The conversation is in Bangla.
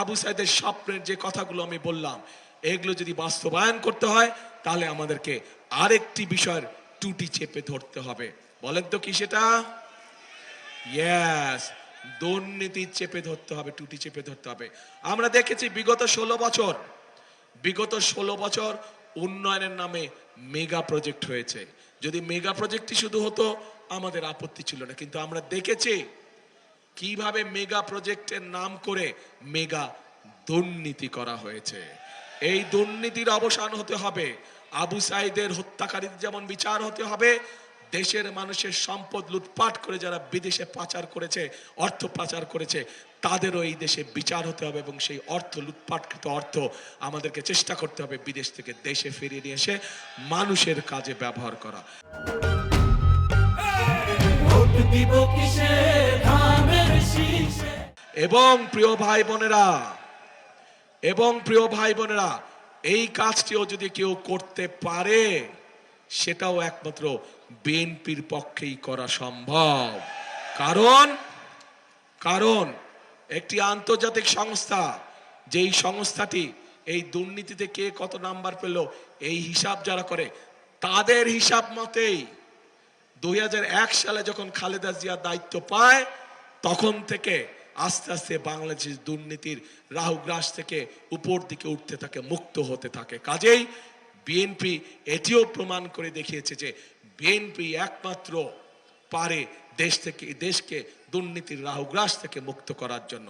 আবু সাইদের স্বপ্নের যে কথাগুলো আমি বললাম, এগুলো যদি বাস্তবায়ন করতে হয় তাহলে আমাদেরকে আরেকটি বিষয়ের টুটি চেপে ধরতে হবে। বলেন তো কি সেটা? ইয়েস, দুর্নীতি চেপে ধরতে হবে, টুটি চেপে ধরতে হবে। আমরা দেখেছি বিগত 16 বছর উন্নয়নের নামে মেগা প্রজেক্ট হয়েছে। যদি মেগা প্রজেক্টই শুধু হতো আমাদের আপত্তি ছিল না, কিন্তু আমরা দেখেছি কিভাবে মেগা প্রজেক্টের নাম করে মেগা দুর্নীতি করা হয়েছে। এই দুর্নীতির অবসান হতে হবে। আবু সাইদের হত্যাকারীদের যেমন বিচার হতে হবে, দেশের মানুষের সম্পদ লুটপাট করে যারা বিদেশে পাচার করেছে, অর্থ পাচার করেছে, তাদেরও এই দেশে বিচার হতে হবে এবং সেই অর্থ, লুটপাটকৃত অর্থ আমাদেরকে চেষ্টা করতে হবে বিদেশ থেকে দেশে ফিরিয়ে নিয়ে এসে মানুষের কাজে ব্যবহার করা। এবং প্রিয় ভাই বোনেরা, এই কাজটিও যদি কেউ করতে পারে সেটাও একমাত্র বিএনপির পক্ষেই করা সম্ভব। কারণ একটি আন্তর্জাতিক সংস্থা, যেই সংস্থাটি এই দুর্নীতিতে কে কত নাম্বার পেল এই হিসাব যারা করে, তাদের হিসাব মতেই 2001 সালে যখন খালেদা জিয়া দায়িত্ব পায় তখন থেকে আস্তে আস্তে বাংলাদেশ দুর্নীতির রাহুগ্রাস থেকে উপর দিকে উঠতে থাকে, মুক্ত হতে থাকে। কাজেই বিএনপি এটিও প্রমাণ করে দেখিয়েছে যে বিএনপি একমাত্র পারে দেশকে দুর্নীতির রাহুগ্রাস থেকে মুক্ত করার জন্য।